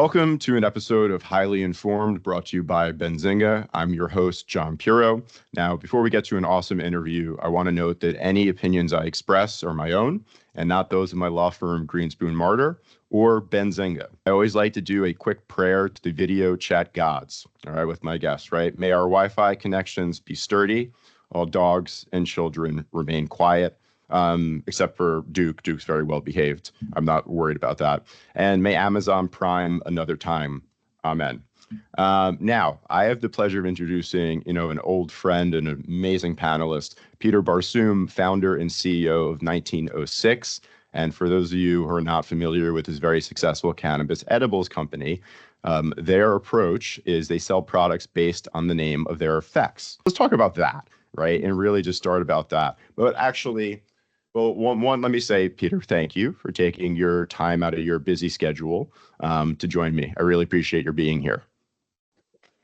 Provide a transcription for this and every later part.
Welcome to an episode of Highly Informed brought to you by Benzinga. I'm your host, John Puro. Now, before we get to an awesome interview, I want to note that any opinions I express are my own and not those of my law firm, Greenspoon Marder or Benzinga. I always like to do a quick prayer to the video chat gods, all right, with my guests, right? May our Wi-Fi connections be sturdy, all dogs and children remain quiet. Except for Duke. Duke's very well behaved. I'm not worried about that. And may Amazon Prime another time. Amen. Now, I have the pleasure of introducing, an old friend and an amazing panelist, Peter Barsoom, founder and CEO of 1906. And for those of you who are not familiar with this very successful cannabis edibles company, their approach is they sell products based on the name of their effects. Let's talk about that, right? And really just start about that. But actually, well, one, let me say, Peter, thank you for taking your time out of your busy schedule to join me. I really appreciate your being here.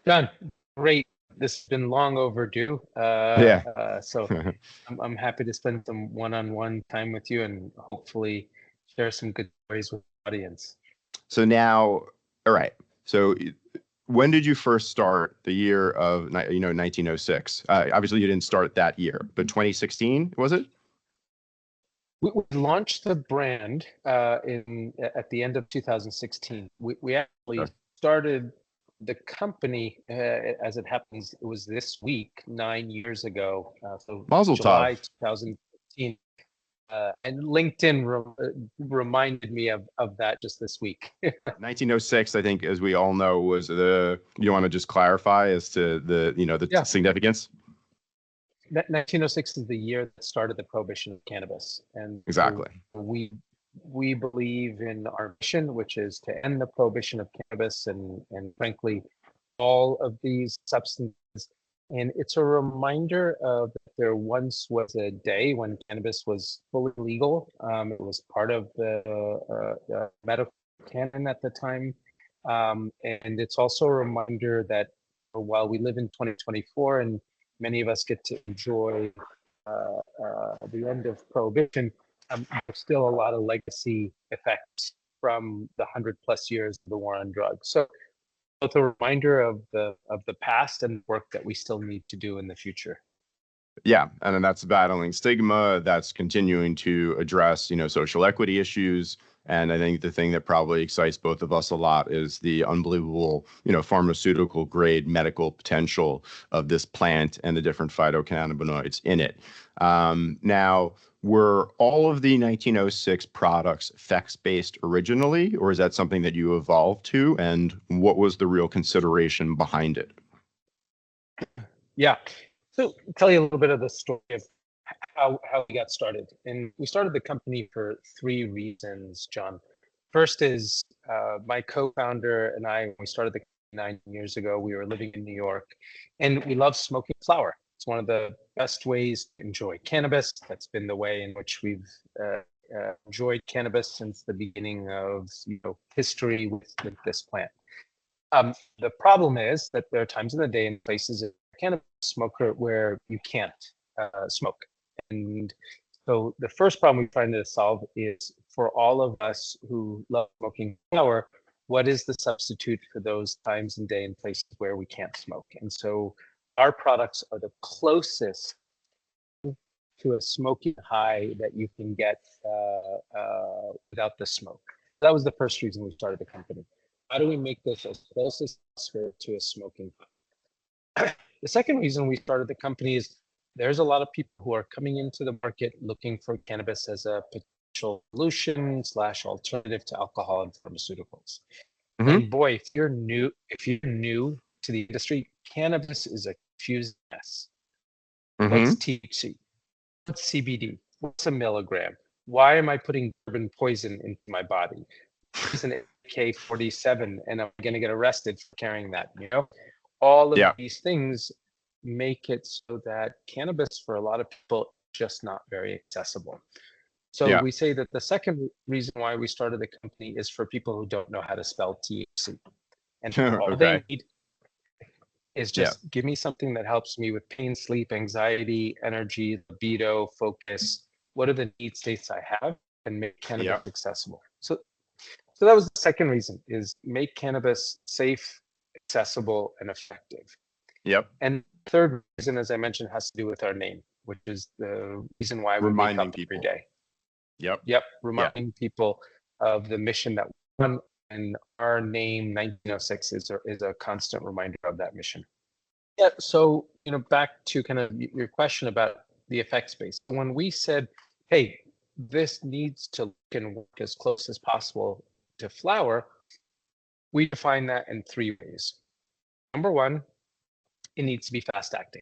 John, great. This has been long overdue. So I'm happy to spend some one-on-one time with you and hopefully share some good stories with the audience. So now, all right. So when did you first start the year of 1906? Obviously, you didn't start that year, but 2016, was it? We launched the brand at the end of 2016. We actually started the company, as it happens, it was this week, 9 years ago. So Mazel July tov. 2015. And LinkedIn reminded me of that just this week. 1906, I think, as we all know, was you want to just clarify as to the significance? 1906 is the year that started the prohibition of cannabis, and exactly. We believe in our mission, which is to end the prohibition of cannabis and frankly all of these substances. And it's a reminder of that there once was a day when cannabis was fully legal. It was part of the medical canon at the time, and it's also a reminder that while we live in 2024 and many of us get to enjoy the end of prohibition, there's still a lot of legacy effects from the 100+ years of the war on drugs. So both a reminder of the past and work that we still need to do in the future. Yeah, and then that's battling stigma, that's continuing to address, social equity issues. And I think the thing that probably excites both of us a lot is the unbelievable, pharmaceutical grade medical potential of this plant and the different phytocannabinoids in it. Now, were all of the 1906 products effects-based originally, or is that something that you evolved to? And what was the real consideration behind it? Yeah. So I'll tell you a little bit of the story of how we got started. And we started the company for 3 reasons, John. First is my co-founder and I, when we started the company 9 years ago, we were living in New York and we love smoking flower. It's one of the best ways to enjoy cannabis. That's been the way in which we've enjoyed cannabis since the beginning of history with this plant. The problem is that there are times in the day and places as a cannabis smoker where you can't smoke. And so the first problem we're trying to solve is for all of us who love smoking flower, what is the substitute for those times and day and places where we can't smoke? And so our products are the closest to a smoking high that you can get without the smoke. That was the first reason we started the company. How do we make this as close as possible to a smoking high? The second reason we started the company is there's a lot of people who are coming into the market looking for cannabis as a potential solution / alternative to alcohol and pharmaceuticals. Mm-hmm. And boy, if you're new to the industry, cannabis is a confusing mess. Mm-hmm. What's THC? What's CBD? What's a milligram? Why am I putting bourbon poison into my body? It's an AK-47 and I'm going to get arrested for carrying that, All of these things make it so that cannabis for a lot of people is just not very accessible. So we say that the second reason why we started the company is for people who don't know how to spell THC. And all they need is just give me something that helps me with pain, sleep, anxiety, energy, libido, focus. What are the need states I have and make cannabis accessible? So that was the second reason is make cannabis safe, accessible, and effective. Yep. And third reason, as I mentioned, has to do with our name, which is the reason why we wake Reminding up people. every day. Yep. Yep, reminding people of the mission that we run, and our name 1906 is a constant reminder of that mission. Yeah, so back to kind of your question about the effect space. When we said, hey, this needs to look and work as close as possible to flower, we define that in three ways. Number one, it needs to be fast acting.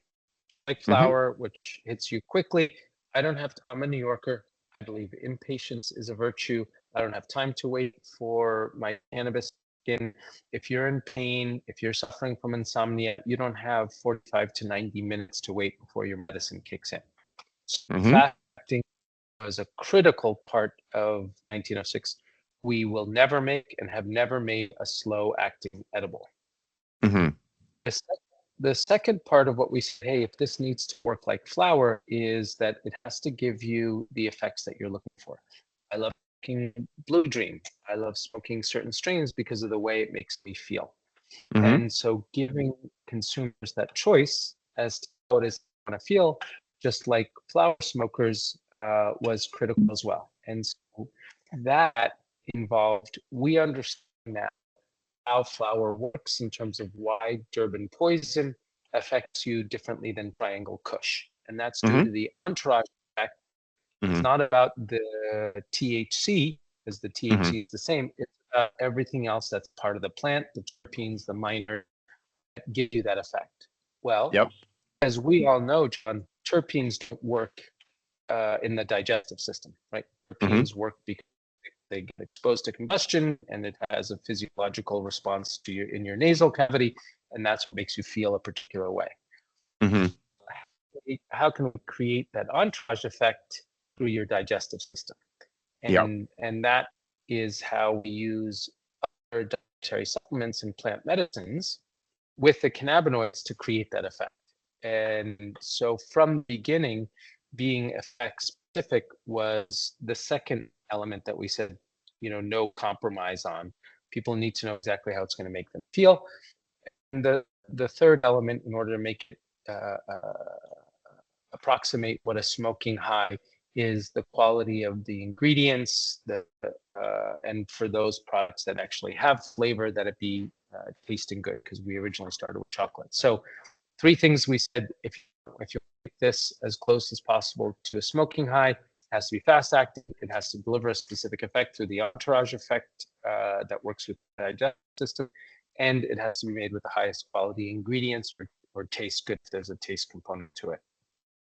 Like flower, which hits you quickly. I'm a New Yorker. I believe impatience is a virtue. I don't have time to wait for my cannabis skin. If you're in pain, if you're suffering from insomnia, you don't have 45 to 90 minutes to wait before your medicine kicks in. Fast acting was a critical part of 1906. We will never make and have never made a slow acting edible. The second part of what we say, hey, if this needs to work like flower, is that it has to give you the effects that you're looking for. I love smoking Blue Dream. I love smoking certain strains because of the way it makes me feel. And so giving consumers that choice as to what is they want to feel, just like flower smokers, was critical as well. And so that involved, we understand now how flower works in terms of why Durban poison affects you differently than Triangle Kush. And that's due to the entourage effect. It's not about the THC, because the THC is the same. It's about everything else that's part of the plant, the terpenes, the minor, that give you that effect. Well, as we all know, John, terpenes don't work in the digestive system, right? Terpenes work because they get exposed to combustion, and it has a physiological response to in your nasal cavity, and that's what makes you feel a particular way. How can we create that entourage effect through your digestive system? And that is how we use other dietary supplements and plant medicines with the cannabinoids to create that effect. And so from the beginning, being effect specific was the second element that we said, no compromise on. People need to know exactly how it's going to make them feel. And the third element, in order to make it approximate what a smoking high is, the quality of the ingredients, and for those products that actually have flavor, that it be tasting good, because we originally started with chocolate. So three things we said: if you make this as close as possible to a smoking high, it has to be fast acting, it has to deliver a specific effect through the entourage effect that works with the digestive system, and it has to be made with the highest quality ingredients, or taste good if there's a taste component to it.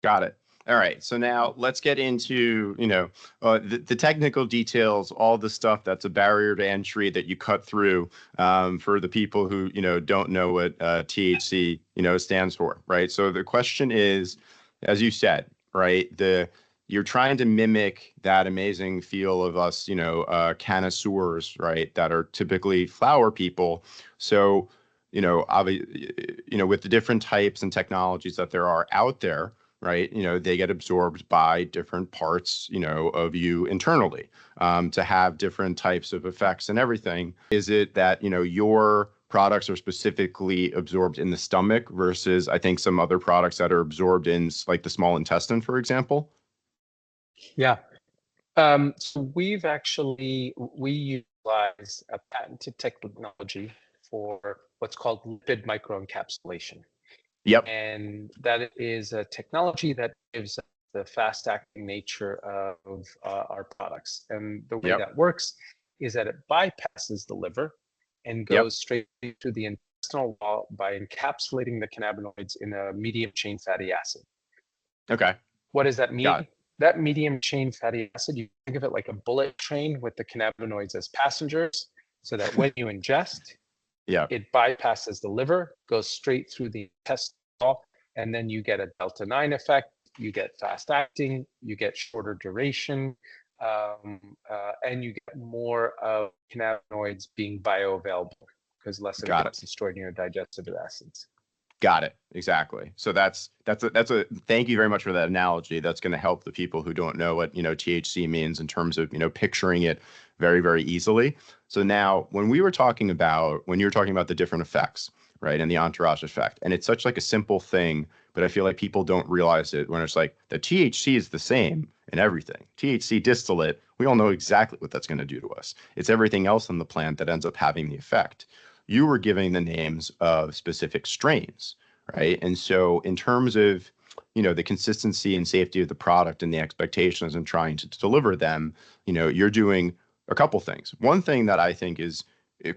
Got it. All right. So now let's get into, the technical details, all the stuff that's a barrier to entry that you cut through for the people who, don't know what THC, stands for, right? So the question is, as you said, right, you're trying to mimic that amazing feel of us, connoisseurs, right, that are typically flower people. So, with the different types and technologies that there are out there, right, they get absorbed by different parts, of you internally to have different types of effects and everything. Is it that, your products are specifically absorbed in the stomach versus, I think, some other products that are absorbed in like the small intestine, for example? Yeah. So we utilize a patented technology for what's called lipid microencapsulation. Yep. And that is a technology that gives the fast-acting nature of our products. And the way that works is that it bypasses the liver and goes straight to the intestinal wall by encapsulating the cannabinoids in a medium chain fatty acid. Okay. What does that mean? That medium chain fatty acid, you think of it like a bullet train with the cannabinoids as passengers, so that when you ingest, it bypasses the liver, goes straight through the intestinal, and then you get a delta 9 effect, you get fast acting, you get shorter duration, and you get more of cannabinoids being bioavailable, because less of it gets destroyed in your digestive acids. Got it. Exactly. So that's a thank you very much for that analogy. That's going to help the people who don't know what, THC means in terms of, picturing it very, very easily. So now when you were talking about the different effects, right, and the entourage effect, and it's such like a simple thing, but I feel like people don't realize it when it's like the THC is the same in everything. THC distillate, we all know exactly what that's going to do to us. It's everything else in the plant that ends up having the effect. You were giving the names of specific strains, right? And so in terms of, the consistency and safety of the product and the expectations and trying to deliver them, you're doing a couple things. One thing that I think is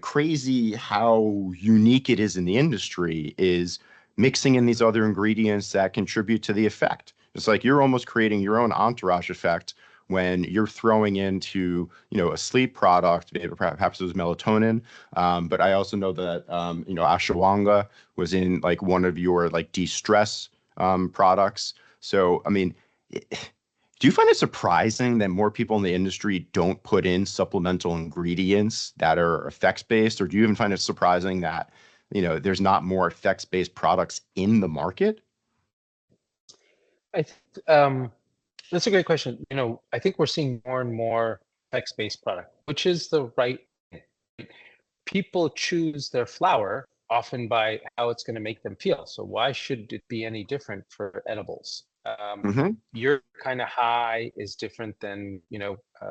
crazy how unique it is in the industry is mixing in these other ingredients that contribute to the effect. It's like you're almost creating your own entourage effect when you're throwing into, a sleep product, maybe perhaps it was melatonin. But I also know that, ashwagandha was in like one of your like de-stress products. So, I mean, do you find it surprising that more people in the industry don't put in supplemental ingredients that are effects based, or do you even find it surprising that, there's not more effects based products in the market? I think that's a great question. I think we're seeing more and more text-based product, which is the right thing. People choose their flower often by how it's going to make them feel. So why should it be any different for edibles? Mm-hmm. Your kind of high is different than,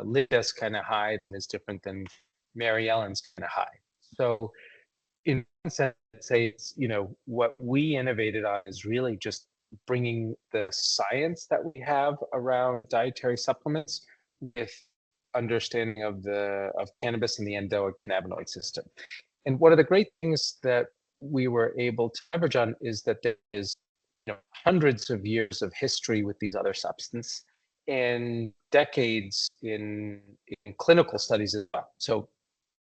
Lydia's kind of high is different than Mary Ellen's kind of high. So in one sense, I'd say it's, what we innovated on is really just bringing the science that we have around dietary supplements with understanding of cannabis and the endocannabinoid system. And one of the great things that we were able to leverage on is that there is, hundreds of years of history with these other substances and decades in clinical studies as well. So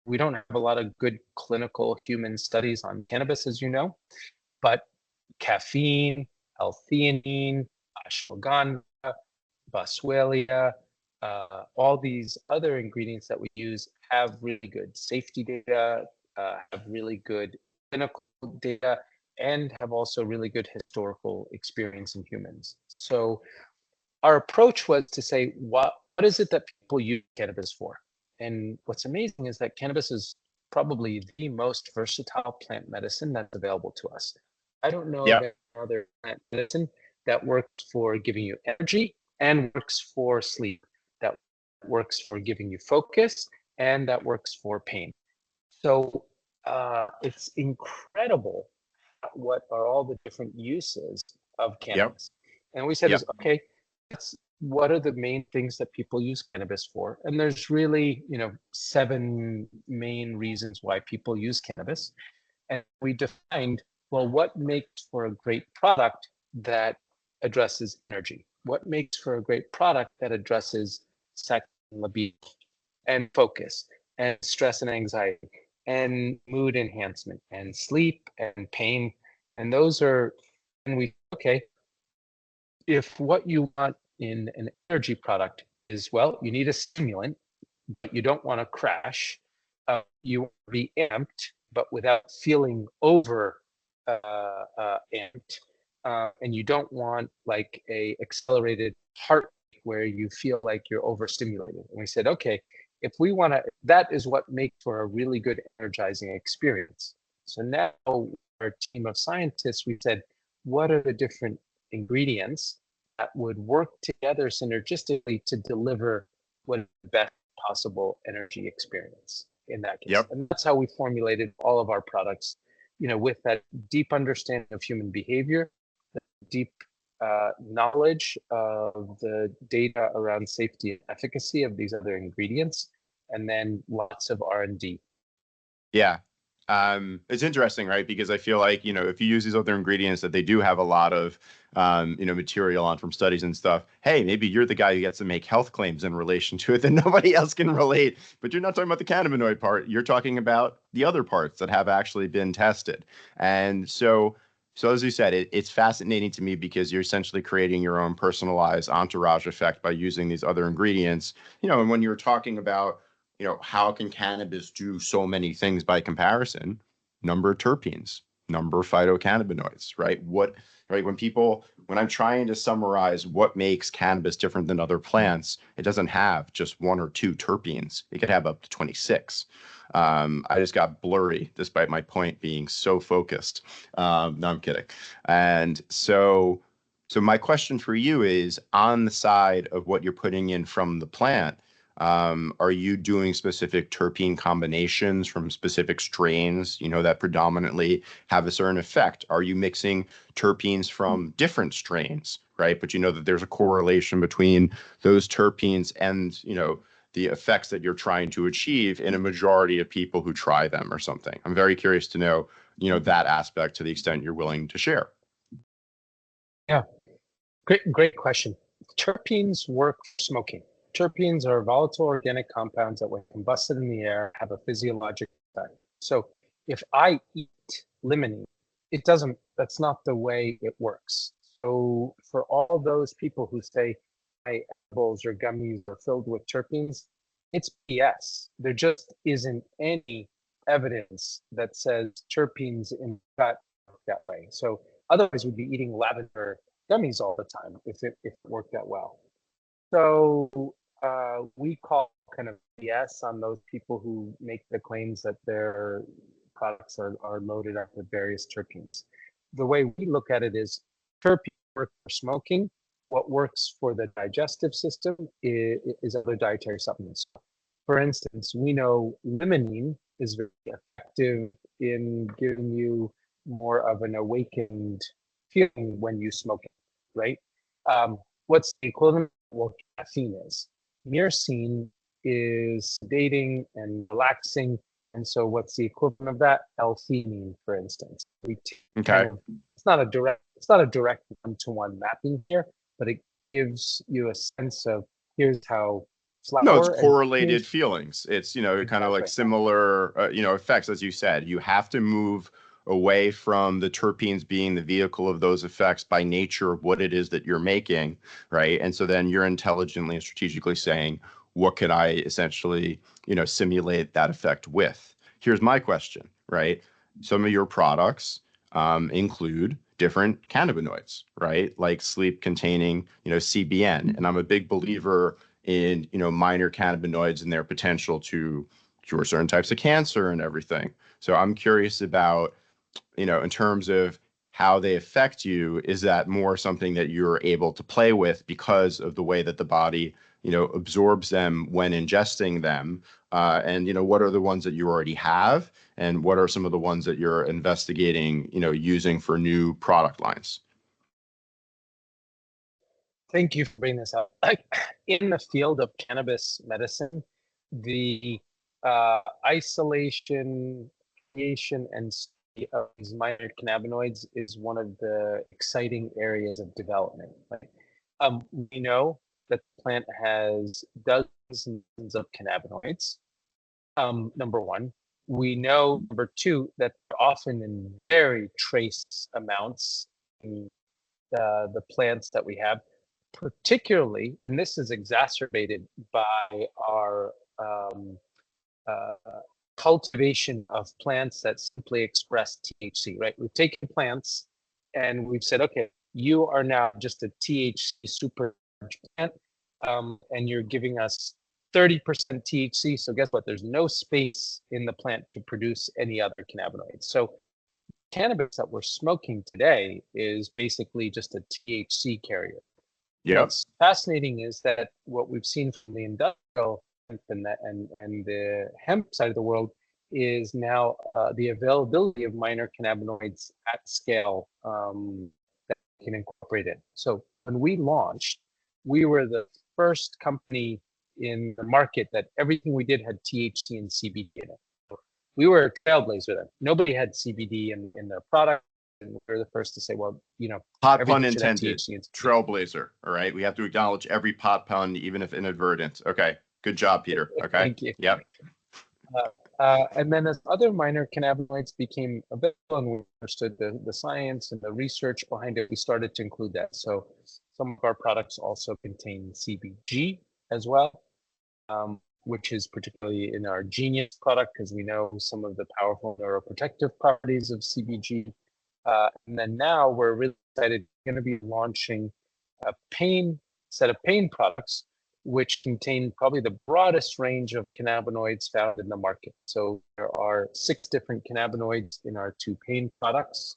we don't have a lot of good clinical human studies on cannabis, as you know, but caffeine, L-theanine, ashwagandha, boswellia, all these other ingredients that we use have really good safety data, have really good clinical data, and have also really good historical experience in humans. So our approach was to say, what is it that people use cannabis for? And what's amazing is that cannabis is probably the most versatile plant medicine that's available to us. I don't know of Yeah. any other plant medicine that works for giving you energy and works for sleep, that works for giving you focus, and that works for pain. So it's incredible what are all the different uses of Yep. cannabis. And we said, Yep. okay, what are the main things that people use cannabis for? And there's really, 7 main reasons why people use cannabis. And we defined, well, what makes for a great product that addresses energy? What makes for a great product that addresses sex and libido and focus and stress and anxiety and mood enhancement and sleep and pain? And those are, and we, okay, if what you want in an energy product is, well, you need a stimulant, but you don't want to crash. You want to be amped, but without feeling over amped. And you don't want like a accelerated heart rate where you feel like you're overstimulated. And we said, okay, if we want to, that is what makes for a really good energizing experience. So now our team of scientists, we said, what are the different ingredients that would work together synergistically to deliver what is the best possible energy experience in that case? Yep. And that's how we formulated all of our products, with that deep understanding of human behavior, the deep knowledge of the data around safety and efficacy of these other ingredients, and then lots of R&D. Yeah. It's interesting, right? Because I feel like, if you use these other ingredients that they do have a lot of, material on from studies and stuff, hey, maybe you're the guy who gets to make health claims in relation to it that nobody else can relate. But you're not talking about the cannabinoid part. You're talking about the other parts that have actually been tested. And so as you said, it's fascinating to me because you're essentially creating your own personalized entourage effect by using these other ingredients. And when you're talking about, how can cannabis do so many things by comparison? Number of terpenes, number of phytocannabinoids, right? When I'm trying to summarize what makes cannabis different than other plants, it doesn't have just one or two terpenes. It could have up to 26. I just got blurry despite my point being so focused. No, I'm kidding. And so my question for you is, on the side of what you're putting in from the plant, are you doing specific terpene combinations from specific strains, that predominantly have a certain effect? Are you mixing terpenes from different strains, right? But you know that there's a correlation between those terpenes and, the effects that you're trying to achieve in a majority of people who try them or something. I'm very curious to know, that aspect to the extent you're willing to share. Yeah, great question. Terpenes work for smoking. Terpenes are volatile organic compounds that, when combusted in the air, have a physiologic effect. So if I eat limonene, that's not the way it works. So for all those people who say my edibles or gummies are filled with terpenes, it's BS. There just isn't any evidence that says terpenes in fact work that way. So otherwise we'd be eating lavender gummies all the time if it worked that well. So we call kind of BS on those people who make the claims that their products are loaded up with various terpenes. The way we look at it is terpenes work for smoking. What works for the digestive system is other dietary supplements. For instance, we know limonene is very effective in giving you more of an awakened feeling when you smoke it, right? What's the equivalent of what caffeine is? Myrcene is sedating and relaxing. And so what's the equivalent of that? L-theanine, for instance. Okay. It's not a direct one-to-one mapping here, but it gives you a sense of here's how flower. No, it's correlated feelings. It's, Exactly. kind of like similar, effects, as you said. You have to move away from the terpenes being the vehicle of those effects by nature of what it is that you're making, right? And so then you're intelligently and strategically saying, what could I essentially, simulate that effect with? Here's my question, right? Some of your products include different cannabinoids, right? Like sleep containing, CBN. And I'm a big believer in, minor cannabinoids and their potential to cure certain types of cancer and everything. So I'm curious about, in terms of how they affect you, is that more something that you're able to play with because of the way that the body, absorbs them when ingesting them? And, what are the ones that you already have? And what are some of the ones that you're investigating, using for new product lines? Thank you for bringing this up. In the field of cannabis medicine, the isolation, creation, and study of these minor cannabinoids is one of the exciting areas of development. Right? We know that the plant has dozens of cannabinoids. Number one. We know, number two, that they're often in very trace amounts in the plants that we have, particularly, and this is exacerbated by our cultivation of plants that simply express THC, right? We've taken plants and we've said, okay, you are now just a THC supercharged plant, and you're giving us 30% THC. So guess what? There's no space in the plant to produce any other cannabinoids. So cannabis that we're smoking today is basically just a THC carrier. Yeah. What's fascinating is that what we've seen from the industrial and the hemp side of the world is now the availability of minor cannabinoids at scale that can incorporate it. So when we launched, we were the first company in the market that everything we did had THC and CBD in it. We were a trailblazer then. Nobody had CBD in their product. And we were the first to say, well, pot pun intended, trailblazer. All right. We have to acknowledge every pot pun, even if inadvertent. Okay. Good job, Peter. Okay. Thank you. Yep. And then as other minor cannabinoids became available and we understood the science and the research behind it, we started to include that. So some of our products also contain CBG as well. which is particularly in our Genius product, because we know some of the powerful neuroprotective properties of CBG. And then now we're really excited, going to be launching a set of pain products, which contain probably the broadest range of cannabinoids found in the market. So there are 6 different cannabinoids in our 2 pain products: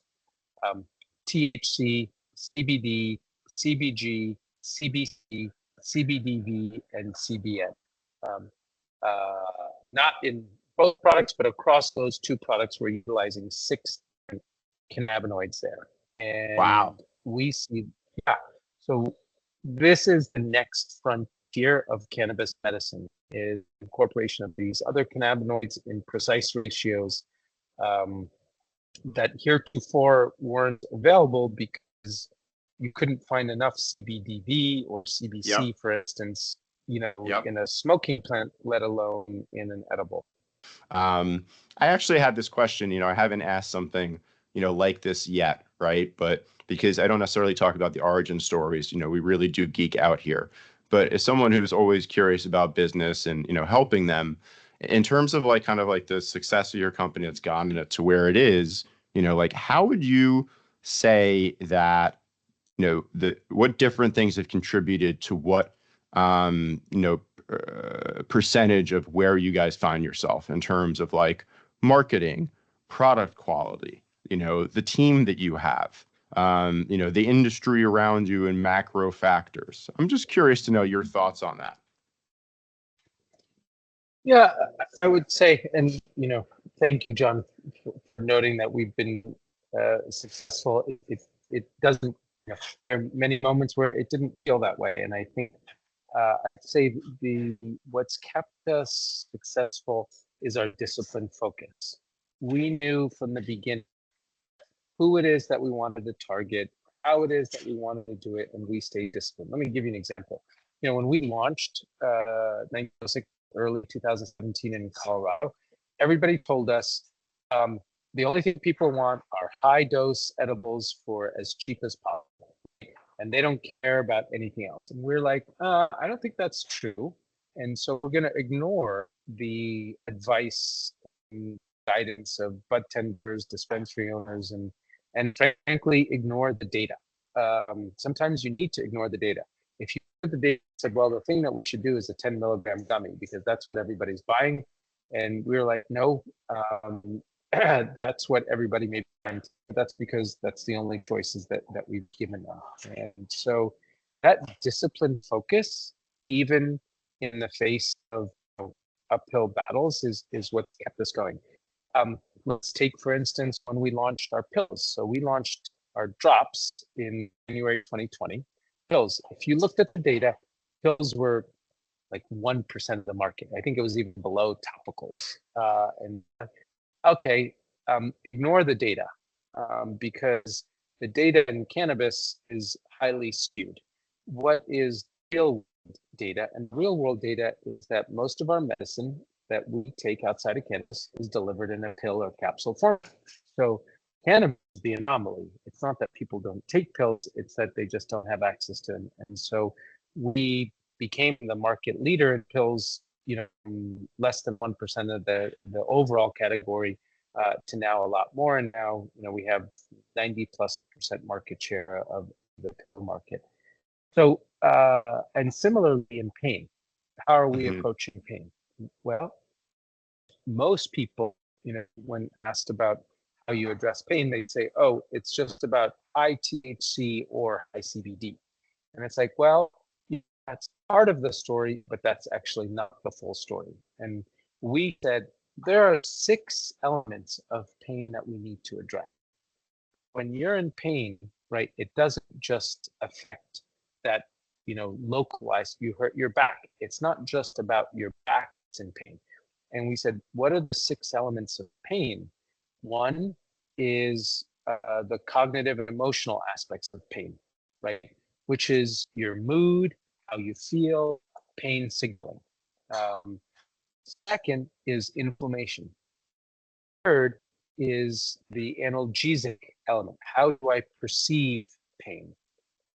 THC, CBD, CBG, CBC, CBDV, and CBN. Not in both products, but across those 2 products, we're utilizing 6 different cannabinoids there. And Wow. we see, yeah. So this is the next frontier of cannabis medicine, is incorporation of these other cannabinoids in precise ratios that heretofore weren't available because you couldn't find enough CBDV or CBC, Yep. for instance, Yep. in a smoking plant, let alone in an edible. I actually had this question, I haven't asked something, like this yet, right? But because I don't necessarily talk about the origin stories, we really do geek out here. But as someone who's always curious about business and, helping them in terms of like kind of like the success of your company that's gotten it to where it is, like how would you say that, what different things have contributed to what, percentage of where you guys find yourself in terms of like marketing, product quality, the team that you have, the industry around you and macro factors. I'm just curious to know your thoughts on that. Yeah, I would say, and thank you, John, for noting that we've been successful. It doesn't. There are many moments where it didn't feel that way, and I think I'd say what's kept us successful is our disciplined focus. We knew from the beginning who it is that we wanted to target, how it is that we wanted to do it, and we stayed disciplined. Let me give you an example. When we launched 1906, early 2017 in Colorado, everybody told us the only thing people want are high dose edibles for as cheap as possible, and they don't care about anything else. And we're like, I don't think that's true. And so we're going to ignore the advice and guidance of bud tenders, dispensary owners, and frankly, ignore the data. Sometimes you need to ignore the data. If you look at the data and said, well, the thing that we should do is a 10 milligram gummy because that's what everybody's buying. And we were like, no, that's what everybody may be buying. That's because that's the only choices that we've given them. And so that disciplined focus, even in the face of uphill battles, is what kept us going. Let's take, for instance, when we launched our pills. So we launched our drops in January 2020. Pills, if you looked at the data, pills were like 1% of the market. I think it was even below topicals. Ignore the data because the data in cannabis is highly skewed. What is real data? And real world data is that most of our medicine that we take outside of cannabis is delivered in a pill or capsule form. So cannabis is the anomaly. It's not that people don't take pills, it's that they just don't have access to them. And so we became the market leader in pills, less than 1% of the overall category to now a lot more. And now, we have 90+% market share of the pill market. So, and similarly in pain, how are we approaching pain? Well, most people, when asked about how you address pain, they say, oh, it's just about high THC or high CBD. And it's like, well, that's part of the story, but that's actually not the full story. And we said there are 6 elements of pain that we need to address. When you're in pain, right, it doesn't just affect that, localized, you hurt your back. It's not just about your back that's in pain. And we said, what are the 6 elements of pain? One is the cognitive and emotional aspects of pain, right? Which is your mood, how you feel, pain signaling. Second is inflammation. Third is the analgesic element. How do I perceive pain?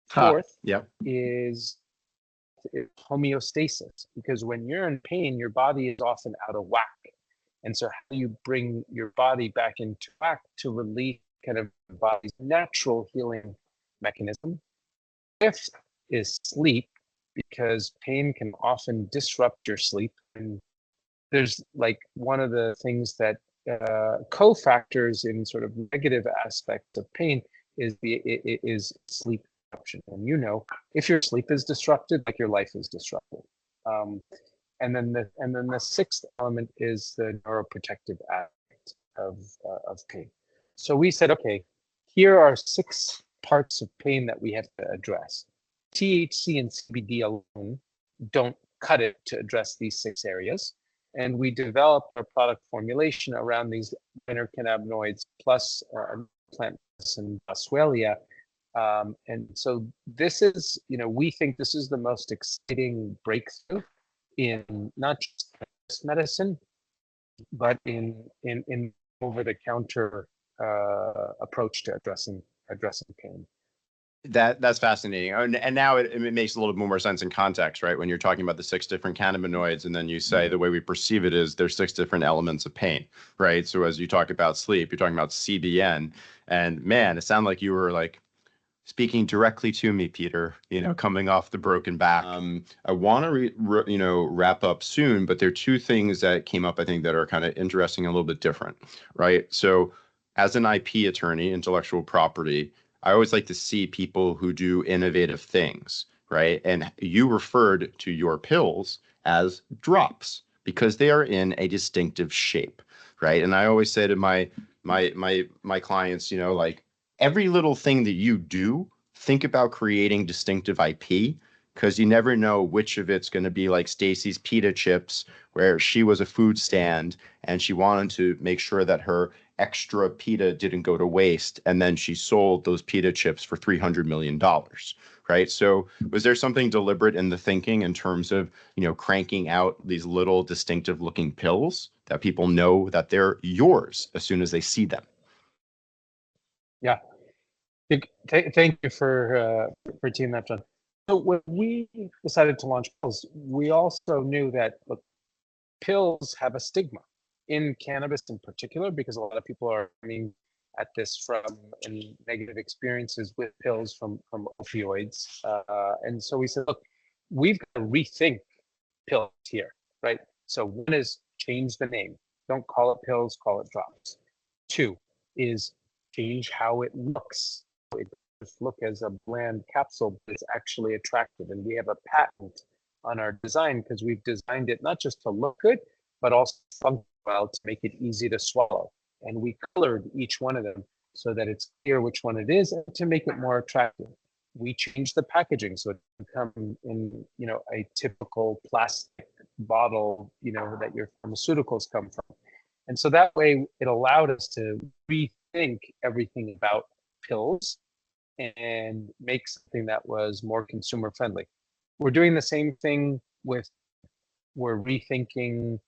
Fourth is is homeostasis, because when you're in pain, your body is often out of whack. And so how do you bring your body back into whack to release kind of the body's natural healing mechanism? Fifth is sleep, because pain can often disrupt your sleep. And there's like one of the things that cofactors in sort of negative aspects of pain is sleep disruption. And if your sleep is disrupted, like your life is disrupted. And then the sixth element is the neuroprotective aspect of pain. So we said, okay, here are 6 parts of pain that we have to address. THC and CBD alone don't cut it to address these 6 areas. And we developed a product formulation around these minor cannabinoids plus plant and boswellia. And so this is, we think this is the most exciting breakthrough in not just medicine, but in over-the-counter approach to addressing pain. That's fascinating. And now it makes a little bit more sense in context, right? When you're talking about the 6 different cannabinoids, and then you say the way we perceive it is there's 6 different elements of pain, right? So as you talk about sleep, you're talking about CBN, and man, it sounded like you were like speaking directly to me, Peter, coming off the broken back. I want to, wrap up soon, but there are 2 things that came up, I think, that are kind of interesting, a little bit different, right? So as an IP attorney, intellectual property, I always like to see people who do innovative things, right? And you referred to your pills as drops because they are in a distinctive shape, right? And I always say to my clients, like every little thing that you do, think about creating distinctive IP, because you never know which of it's going to be like Stacy's pita chips, where she was a food stand and she wanted to make sure that her extra pita didn't go to waste, and then she sold those pita chips for $300 million, right? So was there something deliberate in the thinking in terms of, cranking out these little distinctive looking pills that people know that they're yours as soon as they see them? Yeah. Thank you for teaming that, John. So when we decided to launch pills, we also knew that pills have a stigma in cannabis in particular, because a lot of people are coming at this from negative experiences with pills from opioids. And so we said, look, we've got to rethink pills here, right? So one is change the name. Don't call it pills, call it drops. 2 is change how it looks. It doesn't look as a bland capsule, but it's actually attractive. And we have a patent on our design because we've designed it not just to look good, but also function well to make it easy to swallow. And we colored each one of them so that it's clear which one it is, and to make it more attractive. We changed the packaging so it can come in, a typical plastic bottle, that your pharmaceuticals come from. And so that way it allowed us to rethink everything about pills and make something that was more consumer friendly. We're doing the same thing we're rethinking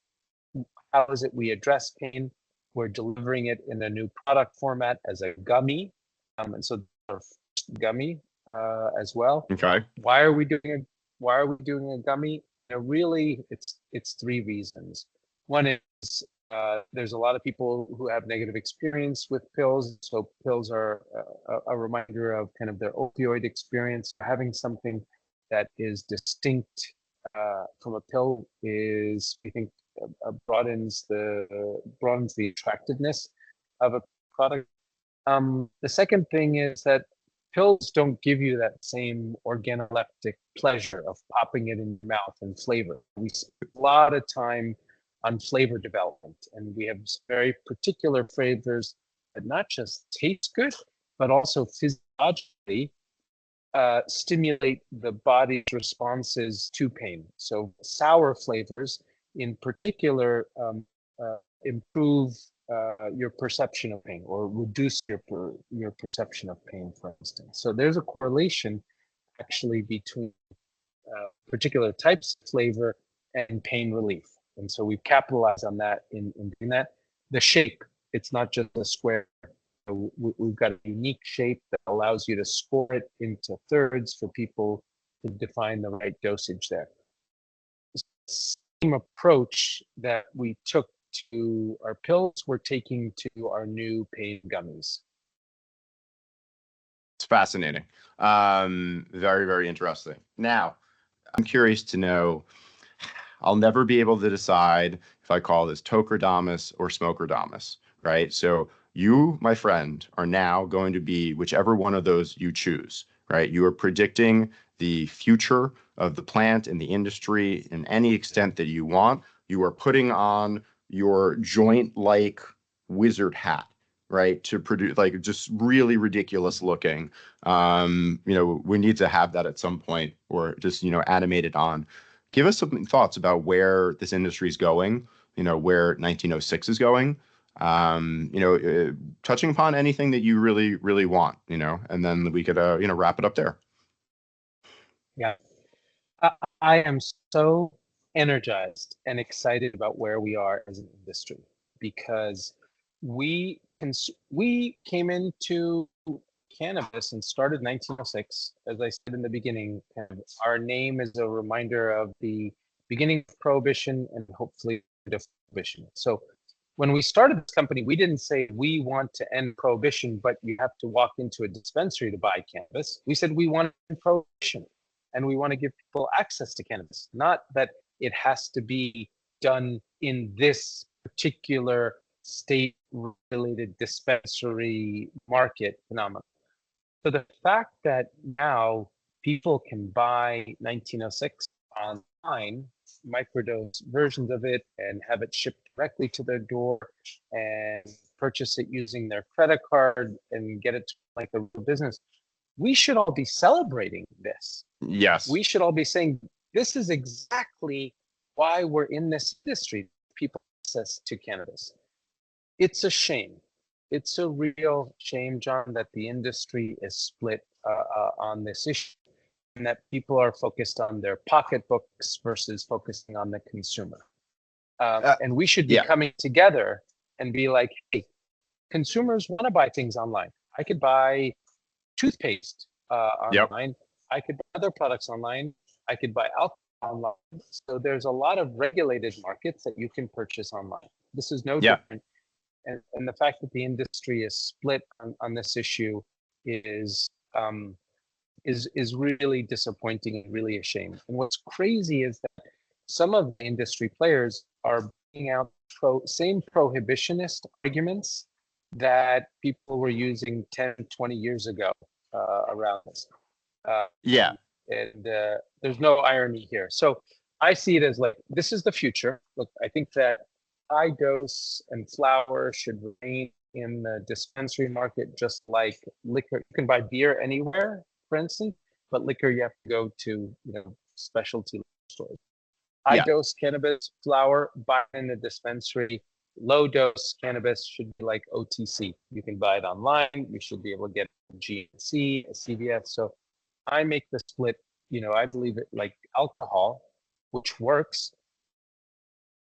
how is it we address pain. We're delivering it in a new product format as a gummy. And so our first gummy as well. Okay. Why are we doing a gummy? Really, it's 3 reasons. One is there's a lot of people who have negative experience with pills. So pills are a reminder of kind of their opioid experience. Having something that is distinct from a pill is, we think, broadens the attractiveness of a product. The second thing is that pills don't give you that same organoleptic pleasure of popping it in your mouth and flavor. We spend a lot of time on flavor development, and we have very particular flavors that not just taste good, but also physiologically stimulate the body's responses to pain. So sour flavors in particular improve your perception of pain, or reduce your perception of pain, for instance. So there's a correlation actually between particular types of flavor and pain relief. And so we've capitalized on that in doing that. The shape, it's not just a square. We've got a unique shape that allows you to score it into thirds for people to define the right dosage there. Same approach that we took to our pills, we're taking to our new pain gummies. It's fascinating. Very, very interesting. Now, I'm curious to know, I'll never be able to decide if I call this tokerdamus or smokerdamus, right? So you, my friend, are now going to be whichever one of those you choose, right? You are predicting the future of the plant and the industry in any extent that you want. You are putting on your joint-like wizard hat, right, to produce like just really ridiculous looking. We need to have that at some point, or just animate it on. Give us some thoughts about where this industry is going, where 1906 is going, touching upon anything that you really, really want, and then we could, wrap it up there. Yeah. I am so energized and excited about where we are as an industry, because we came into cannabis and started 1906. As I said in the beginning, our name is a reminder of the beginning of prohibition and hopefully the prohibition. So when we started this company, we didn't say we want to end prohibition, but you have to walk into a dispensary to buy cannabis. We said we want prohibition, and we want to give people access to cannabis, not that it has to be done in this particular state-related dispensary market phenomenon. So the fact that now people can buy 1906 online, microdose versions of it, and have it shipped directly to their door, and purchase it using their credit card and get it like a real business, we should all be celebrating this. Yes. We should all be saying, this is exactly why we're in this industry, people access to cannabis. It's a shame. It's a real shame, John, that the industry is split on this issue, and that people are focused on their pocketbooks versus focusing on the consumer. And we should be coming together and be like, hey, consumers want to buy things online. I could buy toothpaste online. Yep. I could buy other products online. I could buy alcohol online. So there's a lot of regulated markets that you can purchase online. This is no different. And the fact that the industry is split on this issue is really disappointing and really a shame. And what's crazy is that some of the industry players are bringing out same prohibitionist arguments that people were using 10, 20 years ago around this. And there's no irony here. So I see it as like, this is the future. Look, I think that high dose and flower should remain in the dispensary market, just like liquor. You can buy beer anywhere, for instance, but liquor you have to go to, specialty stores. High dose cannabis flower, buy in the dispensary. Low dose cannabis should be like OTC. You can buy it online. You should be able to get a GNC, a CVS. So I make the split. I believe it like alcohol, which works.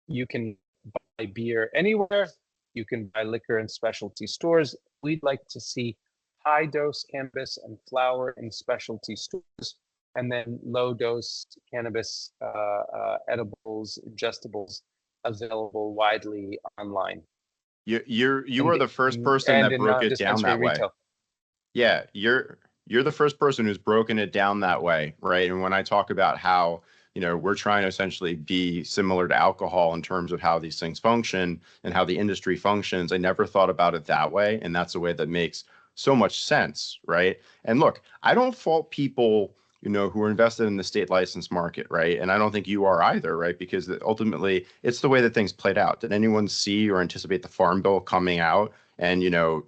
You can buy beer anywhere. You can buy liquor in specialty stores. We'd like to see high dose cannabis and flower in specialty stores, and then low dose cannabis, edibles, ingestibles available widely online. You are the first person that broke it down that way. Yeah, you're the first person who's broken it down that way, right? And when I talk about how we're trying to essentially be similar to alcohol in terms of how these things function and how the industry functions, I never thought about it that way, and that's a way that makes so much sense, right? And look, I don't fault people who are invested in the state license market, right? And I don't think you are either, right? Because ultimately, it's the way that things played out. Did anyone see or anticipate the Farm Bill coming out and,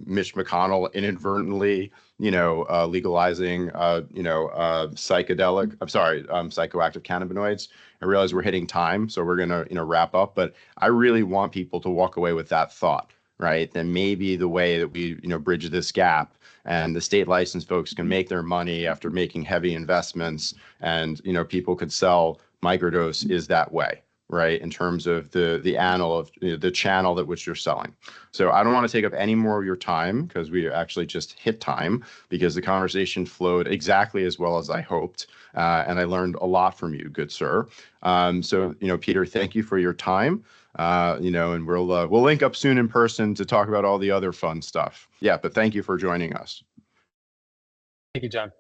Mitch McConnell inadvertently, legalizing, psychoactive cannabinoids? I realize we're hitting time, so we're going to, wrap up. But I really want people to walk away with that thought, right? Then maybe the way that we, bridge this gap and the state license folks can make their money after making heavy investments and, people could sell microdose is that way, right, in terms of the annal of the channel that which you're selling. So I don't want to take up any more of your time because we actually just hit time because the conversation flowed exactly as well as I hoped. And I learned a lot from you, good sir. So, Peter, thank you for your time. And we'll link up soon in person to talk about all the other fun stuff. Yeah, but thank you for joining us. Thank you, John.